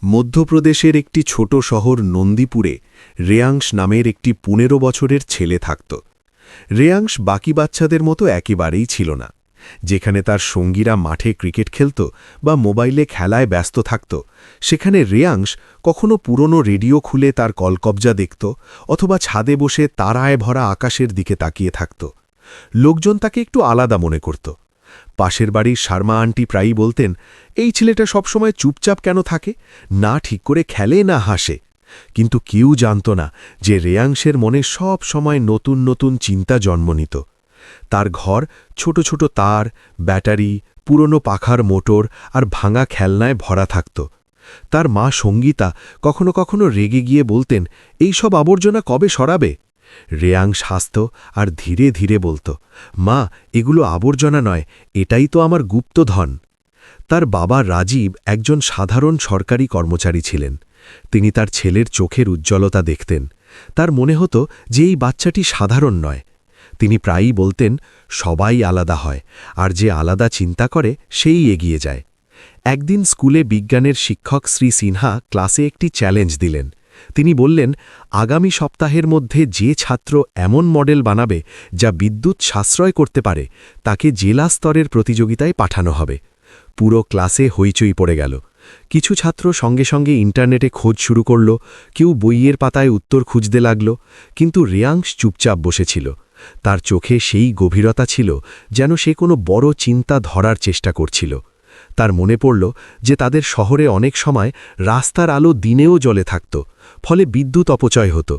মধ্যপ্রদেশের একটি ছোট শহর নন্দীপুরে রেয়াংশ নামের একটি ১৫ বছরের ছেলে থাকত। রেয়াংশ বাকি বাচ্চাদের মতো একেবারেই ছিল না। যেখানে তার সঙ্গীরা মাঠে ক্রিকেট খেলত বা মোবাইলে খেলায় ব্যস্ত থাকত, সেখানে রেয়াংশ কখনো পুরনো রেডিও খুলে তার কলকবজা দেখত অথবা ছাদে বসে তারায় ভরা আকাশের দিকে তাকিয়ে থাকত। লোকজন তাকে একটু আলাদা মনে করত। পাশের বাড়ির শর্মা আন্টি প্রায়ই বলতেন, এই ছেলেটা সবসময় চুপচাপ কেন থাকে, না ঠিক করে খেলে না হাসে। কিন্তু কেউ জানত না যে রেয়াংশের মনে সব সময় নতুন নতুন চিন্তা জন্ম নিত। তার ঘর ছোট ছোট তার, ব্যাটারি, পুরনো পাখার মোটর আর ভাঙা খেলনায় ভরা থাকত। তার মা সঙ্গীতা কখনো কখনো রেগে গিয়ে বলতেন, এই সব আবর্জনা কবে সরাবে? রেয়াংশ হাসত আর ধীরে ধীরে বলত, মা, এগুলো আবর্জনা নয়, এটাই তো আমার গুপ্তধন। তার বাবা রাজীব একজন সাধারণ সরকারি কর্মচারী ছিলেন। তিনি তার ছেলের চোখের উজ্জ্বলতা দেখতেন। তার মনে হতো যে এই বাচ্চাটি সাধারণ নয়। তিনি প্রায়ই বলতেন, সবাই আলাদা হয়, আর যে আলাদা চিন্তা করে সেই এগিয়ে যায়। একদিন স্কুলে বিজ্ঞানের শিক্ষক শ্রী সিনহা ক্লাসে একটি চ্যালেঞ্জ দিলেন। তিনি বললেন, আগামী সপ্তাহের মধ্যে যে ছাত্র এমন মডেল বানাবে যা বিদ্যুৎ সাশ্রয় করতে পারে, তাকে জেলা স্তরের প্রতিযোগিতায় পাঠানো হবে। পুরো ক্লাসে হইচই পড়ে গেল। কিছু ছাত্র সঙ্গে সঙ্গে ইন্টারনেটে খোঁজ শুরু করল, কেউ বইয়ের পাতায় উত্তর খুঁজতে লাগল, কিন্তু রেয়াংশ চুপচাপ বসেছিল। তার চোখে সেই গভীরতা ছিল যেন সে কোনো বড় চিন্তা ধরার চেষ্টা করছিল। তার মনে পড়ল যে তাদের শহরে অনেক সময় রাস্তার আলো দিনেও জ্বলে থাকত, ফলে বিদ্যুৎ অপচয় হতো।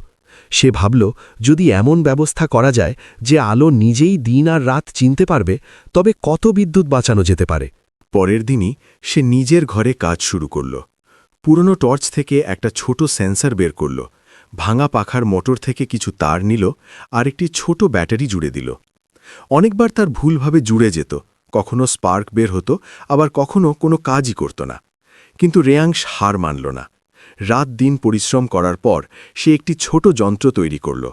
সে ভাবল, যদি এমন ব্যবস্থা করা যায় যে আলো নিজেই দিন আর রাত চিনতে পারবে, তবে কত বিদ্যুৎ বাঁচানো যেতে পারে। পরের দিনই সে নিজের ঘরে কাজ শুরু করল। পুরনো টর্চ থেকে একটা ছোট সেন্সর বের করল, ভাঙা পাখার মোটর থেকে কিছু তার নিল আর একটি ছোট ব্যাটারি জুড়ে দিল। অনেকবার তার ভুলভাবে জুড়ে যেত, কখনো স্পার্ক বের হতো, আবার কখনো কোনো কাজই করত না। কিন্তু রেয়াংশ হার মানল না। রাত দিন পরিশ্রম করার পর সে একটি ছোট যন্ত্র তৈরি করল।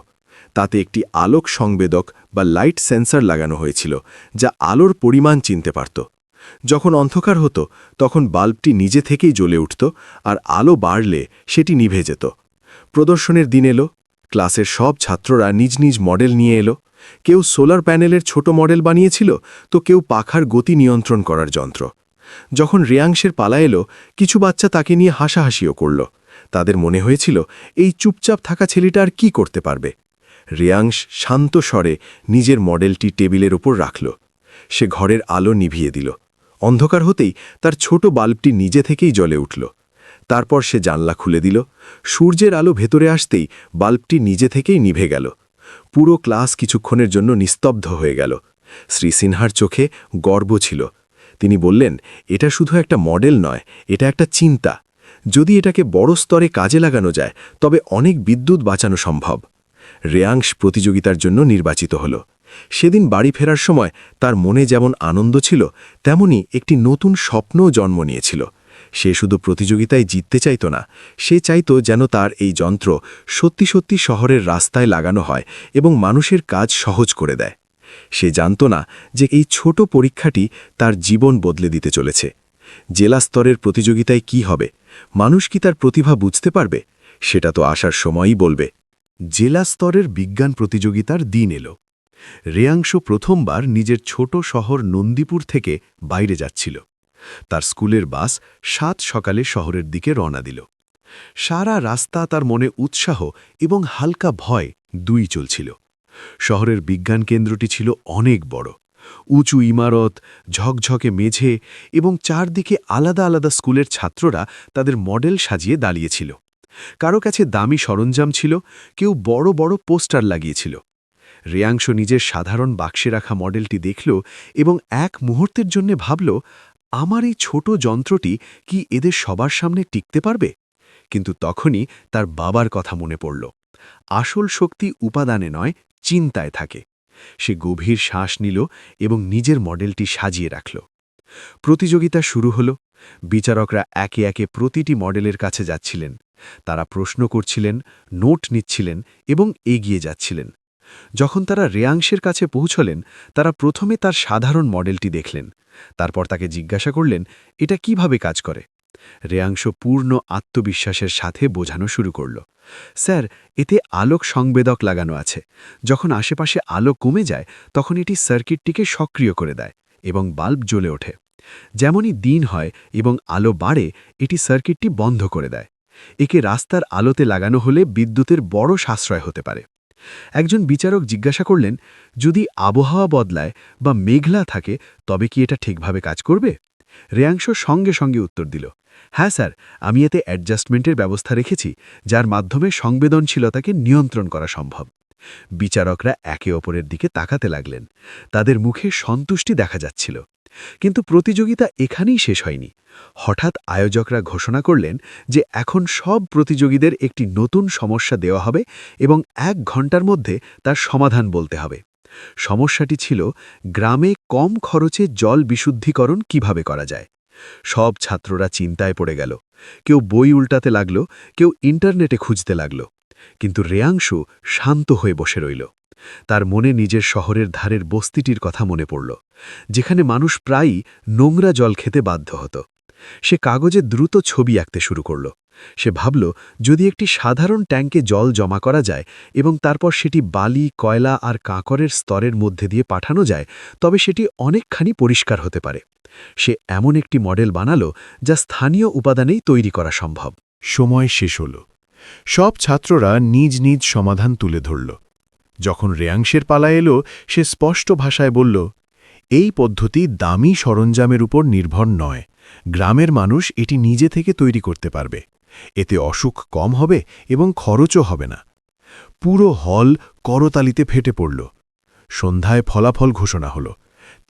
তাতে একটি আলোক সংবেদক বা লাইট সেন্সর লাগানো হয়েছিল, যা আলোর পরিমাণ চিনতে পারত। যখন অন্ধকার হতো তখন বাল্বটি নিজে থেকেই জ্বলে উঠত, আর আলো বাড়লে সেটি নিভে যেত। প্রদর্শনের দিন এলো। ক্লাসের সব ছাত্ররা নিজ নিজ মডেল নিয়ে এলো। কেউ সোলার প্যানেলের ছোট মডেল বানিয়েছিল, তো কেউ পাখার গতি নিয়ন্ত্রণ করার যন্ত্র। যখন রেয়াংশের পালা এলো, কিছু বাচ্চা তাকে নিয়ে হাসাহাসিও করল। তাদের মনে হয়েছিল, এই চুপচাপ থাকা ছেলেটা আর কি করতে পারবে। রেয়াংশ শান্ত স্বরে নিজের মডেলটি টেবিলের ওপর রাখল। সে ঘরের আলো নিভিয়ে দিল। অন্ধকার হতেই তার ছোট বাল্বটি নিজে থেকেই জ্বলে উঠল। তারপর সে জানলা খুলে দিল। সূর্যের আলো ভেতরে আসতেই বাল্বটি নিজে থেকেই নিভে গেল। পুরো ক্লাস কিছুক্ষণের জন্য নিস্তব্ধ হয়ে গেল। শ্রী সিনহার চোখে গর্ব ছিল। তিনি বললেন, এটা শুধু একটা মডেল নয়, এটা একটা চিন্তা। যদি এটাকে বড় স্তরে কাজে লাগানো যায়, তবে অনেক বিদ্যুৎ বাঁচানো সম্ভব। রেয়াংশ প্রতিযোগিতার জন্য নির্বাচিত হল। সেদিন বাড়ি ফেরার সময় তার মনে যেমন আনন্দ ছিল, তেমনি একটি নতুন স্বপ্নও জন্ম নিয়েছিল। সে শুধু প্রতিযোগিতায় জিততে চাইত না, সে চাইত যেন তার এই যন্ত্র সত্যি সত্যি শহরের রাস্তায় লাগানো হয় এবং মানুষের কাজ সহজ করে দেয়। সে জানত না যে এই ছোট পরীক্ষাটি তার জীবন বদলে দিতে চলেছে। জেলা স্তরের প্রতিযোগিতায় কি হবে, মানুষ কি তার প্রতিভা বুঝতে পারবে, সেটা তো আসার সময়ই বলবে। জেলা স্তরের বিজ্ঞান প্রতিযোগিতার দিন এলো। রেয়াংশ প্রথমবার নিজের ছোট শহর নন্দীপুর থেকে বাইরে যাচ্ছিল। তার স্কুলের বাস ৭ সকালে শহরের দিকে রওনা দিল। সারা রাস্তা তার মনে উৎসাহ এবং হালকা ভয় দুই চলছিল। শহরের বিজ্ঞান কেন্দ্রটি ছিল অনেক বড়। উঁচু ইমারত, ঝকঝকে মেঝে এবং চারদিকে আলাদা আলাদা স্কুলের ছাত্ররা তাদের মডেল সাজিয়ে দাঁড়িয়েছিল। কারো কাছে দামি সরঞ্জাম ছিল, কেউ বড় বড় পোস্টার লাগিয়েছিল। রেয়াংশ নিজের সাধারণ বাক্সে রাখা মডেলটি দেখল এবং এক মুহূর্তের জন্য ভাবল, আমার এই ছোট যন্ত্রটি কি এদের সবার সামনে টিকতে পারবে? কিন্তু তখনই তার বাবার কথা মনে পড়ল। আসল শক্তি উপাদানে নয়, চিন্তায় থাকে। সে গভীর শ্বাস নিল এবং নিজের মডেলটি সাজিয়ে রাখল। প্রতিযোগিতা শুরু হল। বিচারকরা একে একে প্রতিটি মডেলের কাছে যাচ্ছিলেন। তারা প্রশ্ন করছিলেন, নোট নিচ্ছিলেন এবং এগিয়ে যাচ্ছিলেন। যখন তারা রেয়াংশের কাছে পৌঁছলেন, তারা প্রথমে তার সাধারণ মডেলটি দেখলেন। তারপর তাকে জিজ্ঞাসা করলেন, এটা কিভাবে কাজ করে। রেয়াংশ পূর্ণ আত্মবিশ্বাসের সাথে বোঝানো শুরু করল, স্যার, এতে আলোক সংবেদক লাগানো আছে। যখন আশেপাশে আলো কমে যায় তখন এটি সার্কিটটিকে সক্রিয় করে দেয় এবং বাল্ব জ্বলে ওঠে। যেমনই দিন হয় এবং আলো বাড়ে, এটি সার্কিটটি বন্ধ করে দেয়। একে রাস্তার আলোতে লাগানো হলে বিদ্যুতের বড় সাশ্রয় হতে পারে। একজন বিচারক জিজ্ঞাসা করলেন, যদি আবহাওয়া বদলায় বা মেঘলা থাকে তবে কি এটা ঠিকভাবে কাজ করবে? রেয়াংশ সঙ্গে সঙ্গে উত্তর দিল, হ্যাঁ স্যার, আমি এতে অ্যাডজাস্টমেন্টের ব্যবস্থা রেখেছি, যার মাধ্যমে সংবেদনশীলতাকে নিয়ন্ত্রণ করা সম্ভব। বিচারকরা একে অপরের দিকে তাকাতে লাগলেন। তাদের মুখে সন্তুষ্টি দেখা যাচ্ছিল। কিন্তু প্রতিযোগিতা এখানেই শেষ হয়নি। হঠাৎ আয়োজকরা ঘোষণা করলেন যে এখন সব প্রতিযোগীদের একটি নতুন সমস্যা দেওয়া হবে এবং 1 ঘন্টার মধ্যে তার সমাধান বলতে হবে। সমস্যাটি ছিল গ্রামে কম খরচে জল বিশুদ্ধিকরণ কিভাবে করা যায়। সব ছাত্ররা চিন্তায় পড়ে গেল। কেউ বই উল্টাতে লাগল, কেউ ইন্টারনেটে খুঁজতে লাগল। কিন্তু রেয়াংশু শান্ত হয়ে বসে রইল। তার মনে নিজের শহরের ধারের বস্তিটির কথা মনে পড়ল, যেখানে মানুষ প্রায়ই নোংরা জল খেতে বাধ্য হতো। সে কাগজে দ্রুত ছবি আঁকতে শুরু করল। সে ভাবল, যদি একটি সাধারণ ট্যাঙ্কে জল জমা করা যায় এবং তারপর সেটি বালি, কয়লা আর কাঁকরের স্তরের মধ্যে দিয়ে পাঠানো যায়, তবে সেটি অনেকখানি পরিষ্কার হতে পারে। সে এমন একটি মডেল বানালো যা স্থানীয় উপাদানেই তৈরি করা সম্ভব। সময় শেষ হল। সব ছাত্ররা নিজ নিজ সমাধান তুলে ধরল। যখন রেয়াংশের পালা এলো, সে স্পষ্ট ভাষায় বলল, এই পদ্ধতি দামি সরঞ্জামের উপর নির্ভর নয়। গ্রামের মানুষ এটি নিজে থেকে তৈরি করতে পারবে। এতে অসুখ কম হবে এবং খরচও হবে না। পুরো হল করতালিতে ফেটে পড়ল। সন্ধ্যায় ফলাফল ঘোষণা হল।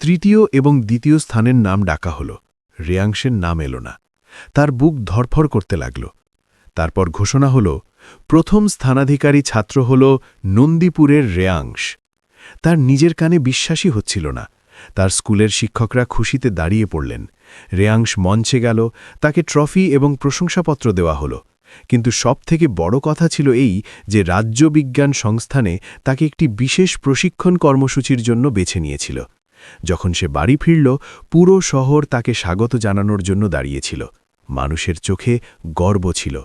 তৃতীয় এবং দ্বিতীয় স্থানের নাম ডাকা হল। রেয়াংশের নাম এলো না। তার বুক ধরফর করতে লাগল। তারপর ঘোষণা হল, প্রথম স্থানাধিকারী ছাত্র হল নন্দীপুরের রেয়াংশ। তার নিজের কানে বিশ্বাসই হচ্ছিল না। তার স্কুলের শিক্ষকরা খুশিতে দাঁড়িয়ে পড়লেন। রেয়াংশ মঞ্চে গেল, তাকে ট্রফি এবং প্রশংসাপত্র দেওয়া হলো। কিন্তু সবথেকে বড় কথা ছিল এই যে রাজ্য বিজ্ঞান সংস্থানে তাকে একটি বিশেষ প্রশিক্ষণ কর্মসূচির জন্য বেছে নিয়েছিল। যখন সে বাড়ি ফিরল, পুরো শহর তাকে স্বাগত জানানোর জন্য দাঁড়িয়েছিল। মানুষের চোখে গর্ব ছিল।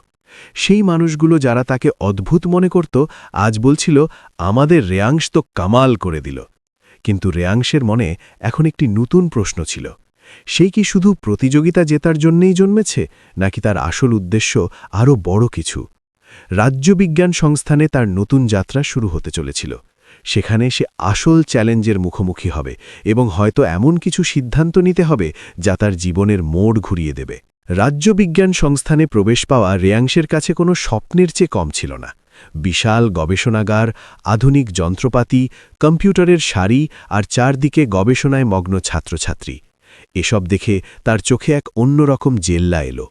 সেই মানুষগুলো যারা তাকে অদ্ভুত মনে করত, আজ বলছিল, আমাদের রেয়াংশ তো কামাল করে দিল। কিন্তু রেয়াংশের মনে এখন একটি নতুন প্রশ্ন ছিল। সেই কি শুধু প্রতিযোগিতা জেতার জন্যেই জন্মেছে, নাকি তার আসল উদ্দেশ্য আরও বড় কিছু? রাজ্যবিজ্ঞান সংস্থানে তার নতুন যাত্রা শুরু হতে চলেছিল। সেখানে সে আসল চ্যালেঞ্জের মুখোমুখি হবে এবং হয়তো এমন কিছু সিদ্ধান্ত নিতে হবে যা তার জীবনের মোড় ঘুরিয়ে দেবে। রাজ্যবিজ্ঞান সংস্থানে প্রবেশ পাওয়া রেয়াংশের কাছে কোনো স্বপ্নের চেয়ে কম ছিল না। বিশাল গবেষণাগার, আধুনিক যন্ত্রপাতি, কম্পিউটারের সারি আর চারদিকে গবেষণায় মগ্ন ছাত্রছাত্রী। এসব দেখে তার চোখে এক অন্যরকম জেল্লা এলো।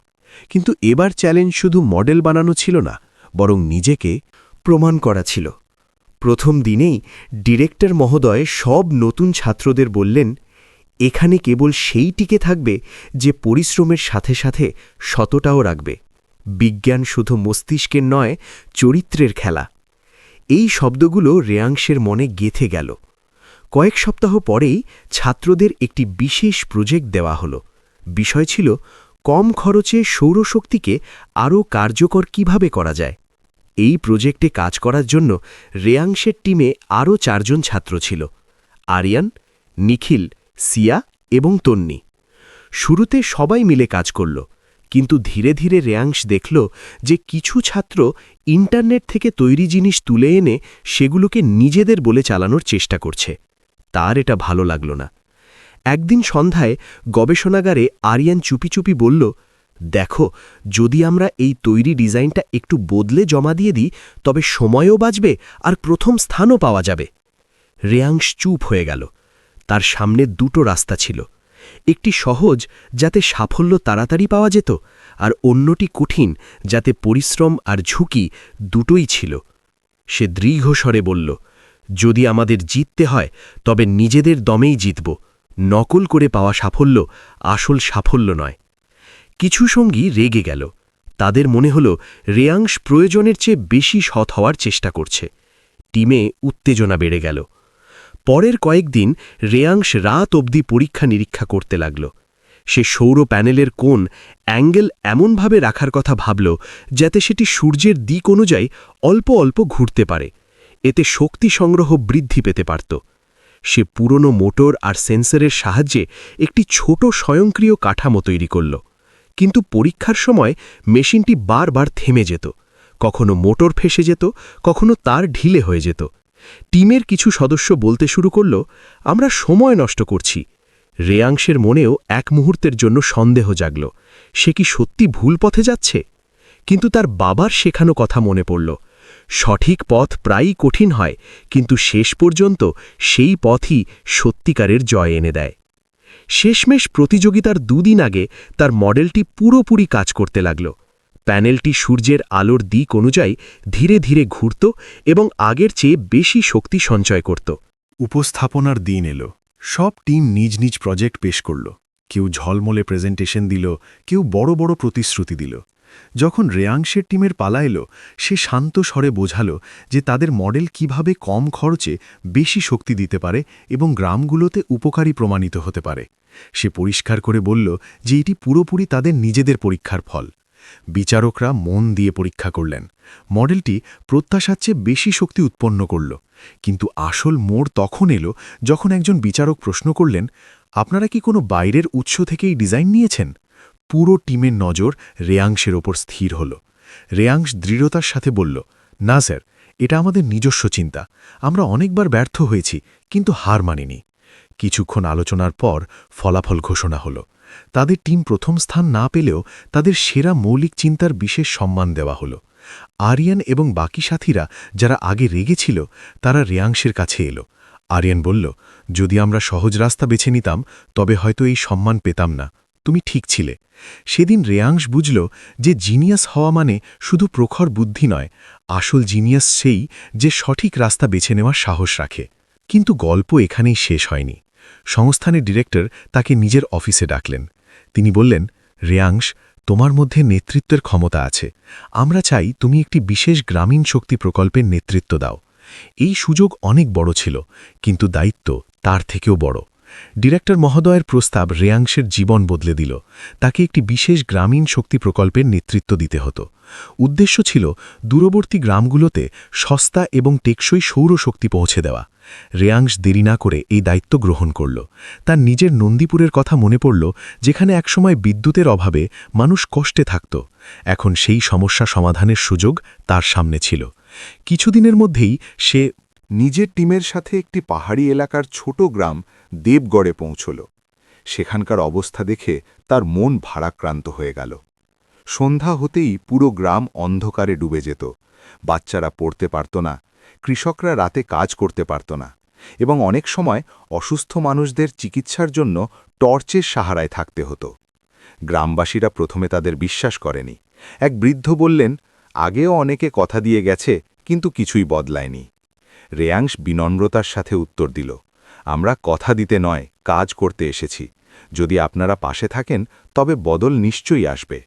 কিন্তু এবার চ্যালেঞ্জ শুধু মডেল বানানো ছিল না, বরং নিজেকে প্রমাণ করা ছিল। প্রথম দিনেই ডিরেক্টর মহোদয় সব নতুন ছাত্রদের বললেন, এখানে কেবল সেই টিকে থাকবে যে পরিশ্রমের সাথে সাথে সততাও রাখবে। বিজ্ঞান শুধু মস্তিষ্কের নয়, চরিত্রের খেলা। এই শব্দগুলো রেয়াংশের মনে গেঁথে গেল। কয়েক সপ্তাহ পরেই ছাত্রদের একটি বিশেষ প্রজেক্ট দেওয়া হলো। বিষয় ছিল কম খরচে সৌরশক্তিকে আরও কার্যকর কিভাবে করা যায়। এই প্রজেক্টে কাজ করার জন্য রেয়াংশের টিমে আরও 4 জন ছাত্র ছিল: আরিয়ান, নিখিল, সিয়া এবং তন্নি। শুরুতে সবাই মিলে কাজ করল, কিন্তু ধীরে ধীরে রেয়াংশ দেখল যে কিছু ছাত্র ইন্টারনেট থেকে তৈরি জিনিস তুলে এনে সেগুলোকে নিজেদের বলে চালানোর চেষ্টা করছে। তার এটা ভালো লাগল না। একদিন সন্ধ্যায় গবেষণাগারে আরিয়ান চুপি চুপি বলল, দেখো, যদি আমরা এই তৈরি ডিজাইনটা একটু বদলে জমা দিয়ে দিই তবে সময়ও বাঁচবে আর প্রথম স্থানও পাওয়া যাবে। রেয়াংশ চুপ হয়ে গেল। তার সামনে 2টো রাস্তা ছিল, একটি সহজ যাতে সাফল্য তাড়াতাড়ি পাওয়া যেত, আর অন্যটি কঠিন যাতে পরিশ্রম আর ঝুঁকি দুটোই ছিল। সে দীর্ঘস্বরে বলল, যদি আমাদের জিততে হয় তবে নিজেদের দমেই জিতব। নকল করে পাওয়া সাফল্য আসল সাফল্য নয়। কিছু সঙ্গী রেগে গেল। তাদের মনে হল রেয়াংশ প্রয়োজনের চেয়ে বেশি সৎ হওয়ার চেষ্টা করছে। টিমে উত্তেজনা বেড়ে গেল। পরের কয়েকদিন রেয়াংশ রাত অবধি পরীক্ষা নিরীক্ষা করতে লাগল। সে সৌর প্যানেলের কোণ অ্যাঙ্গেল এমনভাবে রাখার কথা ভাবল যাতে সেটি সূর্যের দিক অনুযায়ী অল্প অল্প ঘুরতে পারে। এতে শক্তি সংগ্রহ বৃদ্ধি পেতে পারত। সে পুরনো মোটর আর সেন্সরের সাহায্যে একটি ছোট স্বয়ংক্রিয় কাঠামো তৈরি করল। কিন্তু পরীক্ষার সময় মেশিনটি বারবার থেমে যেত। কখনো মোটর ফেসে যেত, কখনো তার ঢিলে হয়ে যেত। টিমের কিছু সদস্য বলতে শুরু করল, আমরা সময় নষ্ট করছি। রেয়াংশের মনেও এক মুহূর্তের জন্য সন্দেহ জাগল, সে কি সত্যি ভুল পথে যাচ্ছে? কিন্তু তার বাবার শেখানো কথা মনে পড়ল, সঠিক পথ প্রায়ই কঠিন হয়, কিন্তু শেষ পর্যন্ত সেই পথই সত্যিকারের জয় এনে দেয়। শেষমেশ প্রতিযোগিতার 2 দিন আগে তার মডেলটি পুরোপুরি কাজ করতে লাগল। প্যানেলটি সূর্যের আলোর দিক অনুযায়ী ধীরে ধীরে ঘুরত এবং আগের চেয়ে বেশি শক্তি সঞ্চয় করত। উপস্থাপনার দিন এলো। সব টিম নিজ নিজ প্রজেক্ট পেশ করল। কেউ ঝলমলে প্রেজেন্টেশন দিল, কেউ বড় বড় প্রতিশ্রুতি দিল। যখন রেয়াংশের টিমের পালা এলো, সে শান্ত স্বরে বোঝাল যে তাদের মডেল কিভাবে কম খরচে বেশি শক্তি দিতে পারে এবং গ্রামগুলোতে উপকারী প্রমাণিত হতে পারে। সে পরিষ্কার করে বলল যে এটি পুরোপুরি তাদের নিজেদের পরীক্ষার ফল। বিচারকরা মন দিয়ে পরীক্ষা করলেন। মডেলটি প্রত্যাশার চেয়ে বেশি শক্তি উৎপন্ন করল। কিন্তু আসল মোড় তখন এলো যখন একজন বিচারক প্রশ্ন করলেন, আপনারা কি কোনো বাইরের উৎস থেকেই ডিজাইন নিয়েছেন? পুরো টিমের নজর রেয়াংশের ওপর স্থির হল। রেয়াংশ দৃঢ়তার সাথে বলল, না স্যার, এটা আমাদের নিজস্ব চিন্তা। আমরা অনেকবার ব্যর্থ হয়েছি, কিন্তু হার মানিনি। কিছুক্ষণ আলোচনার পর ফলাফল ঘোষণা হল। তাদের টিম প্রথম স্থান না পেলেও তাদের সেরা মৌলিক চিন্তার বিশেষ সম্মান দেওয়া হল। আরিয়ান এবং বাকি সাথীরা যারা আগে রেগেছিল, তারা রেয়াংশের কাছে এলো। আরিয়ান বলল, যদি আমরা সহজ রাস্তা বেছে নিতাম তবে হয়তো এই সম্মান পেতাম না। তুমি ঠিক ছিলে। সেদিন রেয়াংশ বুঝল যে জিনিয়াস হওয়া মানে শুধু প্রখর বুদ্ধি নয়, আসল জিনিয়াস সেই যে সঠিক রাস্তা বেছে নেওয়ার সাহস রাখে। কিন্তু গল্প এখানেই শেষ হয়নি। সংস্থানের ডিরেক্টর তাকে নিজের অফিসে ডাকলেন। তিনি বললেন, রেয়াংশ, তোমার মধ্যে নেতৃত্বের ক্ষমতা আছে। আমরা চাই তুমি একটি বিশেষ গ্রামীণ শক্তি প্রকল্পের নেতৃত্ব দাও। এই সুযোগ অনেক বড় ছিল, কিন্তু দায়িত্ব তার থেকেও বড়। ডিরেক্টর মহোদয়ের প্রস্তাব রেয়াংশের জীবন বদলে দিল। তাকে একটি বিশেষ গ্রামীণ শক্তি প্রকল্পের নেতৃত্ব দিতে হতো। উদ্দেশ্য ছিল দূরবর্তী গ্রামগুলোতে সস্তা এবং টেকসই সৌরশক্তি পৌঁছে দেওয়া। রেয়াংশ দেরি না করে এই দায়িত্ব গ্রহণ করল। তার নিজের নন্দীপুরের কথা মনে পড়ল, যেখানে একসময় বিদ্যুতের অভাবে মানুষ কষ্টে থাকত। এখন সেই সমস্যা সমাধানের সুযোগ তার সামনে ছিল। কিছুদিনের মধ্যেই সে নিজের টিমের সাথে একটি পাহাড়ি এলাকার ছোট গ্রাম দেবগড়ে পৌঁছল। সেখানকার অবস্থা দেখে তার মন ভারাক্রান্ত হয়ে গেল। সন্ধ্যা হতেই পুরো গ্রাম অন্ধকারে ডুবে যেত। বাচ্চারা পড়তে পারত না, কৃষকরা রাতে কাজ করতে পারত না, এবং অনেক সময় অসুস্থ মানুষদের চিকিৎসার জন্য টর্চের সাহারায় থাকতে হতো। গ্রামবাসীরা প্রথমে তাদের বিশ্বাস করেনি। এক বৃদ্ধ বললেন, আগেও অনেকে কথা দিয়ে গেছে, কিন্তু কিছুই বদলায়নি। রেয়াংশ বিনম্রতার সাথে উত্তর দিল, আমরা কথা দিতে নয়, কাজ করতে এসেছি। যদি আপনারা পাশে থাকেন তবে বদল নিশ্চয়ই আসবে।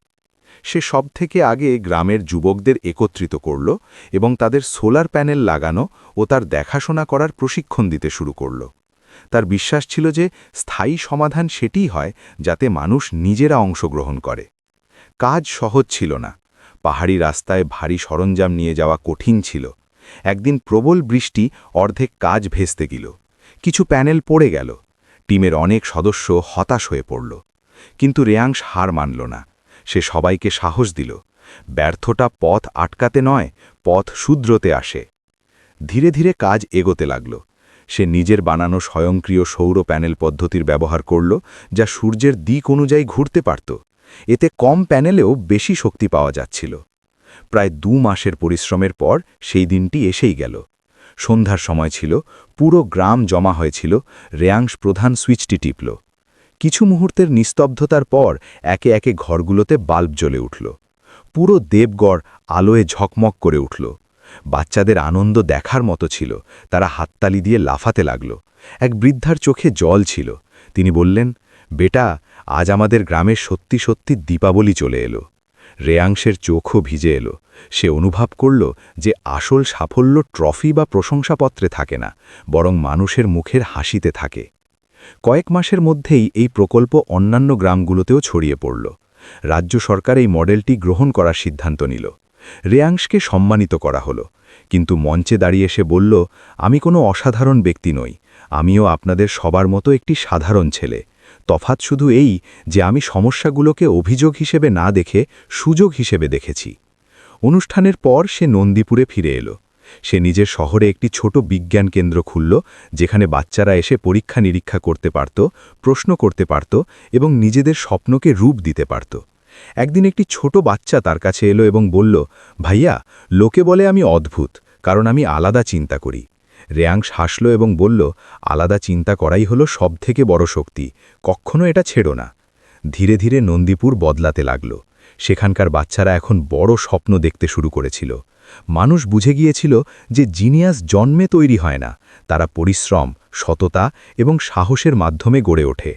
সে সবথেকে আগে গ্রামের যুবকদের একত্রিত করল এবং তাদের সোলার প্যানেল লাগানো ও তার দেখাশোনা করার প্রশিক্ষণ দিতে শুরু করল। তার বিশ্বাস ছিল যে স্থায়ী সমাধান সেটিই হয় যাতে মানুষ নিজেরা অংশগ্রহণ করে। কাজ সহজ ছিল না। পাহাড়ি রাস্তায় ভারী সরঞ্জাম নিয়ে যাওয়া কঠিন ছিল। একদিন প্রবল বৃষ্টি অর্ধেক কাজ ভেস্তে গেল। কিছু প্যানেল পড়ে গেল। টিমের অনেক সদস্য হতাশ হয়ে পড়ল। কিন্তু রেয়াংশ হার মানল না। সে সবাইকে সাহস দিল, ব্যর্থতা পথ আটকাতে নয়, পথ শুধরোতে আসে। ধীরে ধীরে কাজ এগোতে লাগল। সে নিজের বানানো স্বয়ংক্রিয় সৌর প্যানেল পদ্ধতির ব্যবহার করল, যা সূর্যের দিক অনুযায়ী ঘুরতে পারত। এতে কম প্যানেলেও বেশি শক্তি পাওয়া যাচ্ছিল। প্রায় 2 মাসের পরিশ্রমের পর সেই দিনটি এসেই গেল। সন্ধ্যার সময় ছিল, পুরো গ্রাম জমা হয়েছিল। রেয়াংশ প্রধান সুইচটি টিপল। কিছু মুহূর্তের নিস্তব্ধতার পর একে একে ঘরগুলোতে বাল্ব জ্বলে উঠল। পুরো দেবগড় আলোয় ঝকমক করে উঠল। বাচ্চাদের আনন্দ দেখার মতো ছিল। তারা হাততালি দিয়ে লাফাতে লাগল। এক বৃদ্ধার চোখে জল ছিল। তিনি বললেন, বেটা, আজ আমাদের গ্রামে সত্যি সত্যি দীপাবলি চলে এলো। রেয়াংশের চোখও ভিজে এলো। সে অনুভব করল যে আসল সাফল্য ট্রফি বা প্রশংসাপত্রে থাকে না, বরং মানুষের মুখের হাসিতে থাকে। কয়েক মাসের মধ্যেই এই প্রকল্প অন্যান্য গ্রামগুলোতেও ছড়িয়ে পড়ল। রাজ্য সরকার এই মডেলটি গ্রহণ করার সিদ্ধান্ত নিল। রেয়াংশকে সম্মানিত করা হলো, কিন্তু মঞ্চে দাঁড়িয়ে সে বলল, আমি কোনো অসাধারণ ব্যক্তি নই, আমিও আপনাদের সবার মতো একটি সাধারণ ছেলে। তফাৎ শুধু এই যে আমি সমস্যাগুলোকে অভিযোগ হিসেবে না দেখে সুযোগ হিসেবে দেখেছি। অনুষ্ঠানের পর সে নন্দীপুরে ফিরে এলো। সে নিজের শহরে একটি ছোট বিজ্ঞান কেন্দ্র খুলল, যেখানে বাচ্চারা এসে পরীক্ষা নিরীক্ষা করতে পারত, প্রশ্ন করতে পারত এবং নিজেদের স্বপ্নকে রূপ দিতে পারত। একদিন একটি ছোট বাচ্চা তার কাছে এলো এবং বলল, ভাইয়া, লোকে বলে আমি অদ্ভুত, কারণ আমি আলাদা চিন্তা করি। রেয়াংশ হাসল এবং বলল, আলাদা চিন্তা করাই হলো সবথেকে বড় শক্তি, কখনো এটা ছেড়ো না। ধীরে ধীরে নন্দীপুর বদলাতে লাগল। সেখানকার বাচ্চারা এখন বড় স্বপ্ন দেখতে শুরু করেছিল। মানুষ বুঝে গিয়েছিল যে জিনিয়াস জন্মে তৈরি হয় না, তারা পরিশ্রম, সততা এবং সাহসের মাধ্যমে গড়ে ওঠে।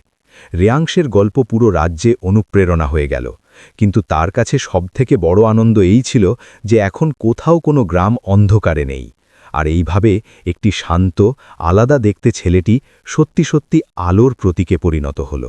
রেয়াংশের গল্প পুরো রাজ্যে অনুপ্রেরণা হয়ে গেল, কিন্তু তার কাছে সবথেকে বড় আনন্দ এই ছিল যে এখন কোথাও কোনো গ্রাম অন্ধকারে নেই। আর এইভাবে একটি শান্ত, আলাদা দেখতে ছেলেটি সত্যি সত্যি আলোর প্রতীকে পরিণত হল।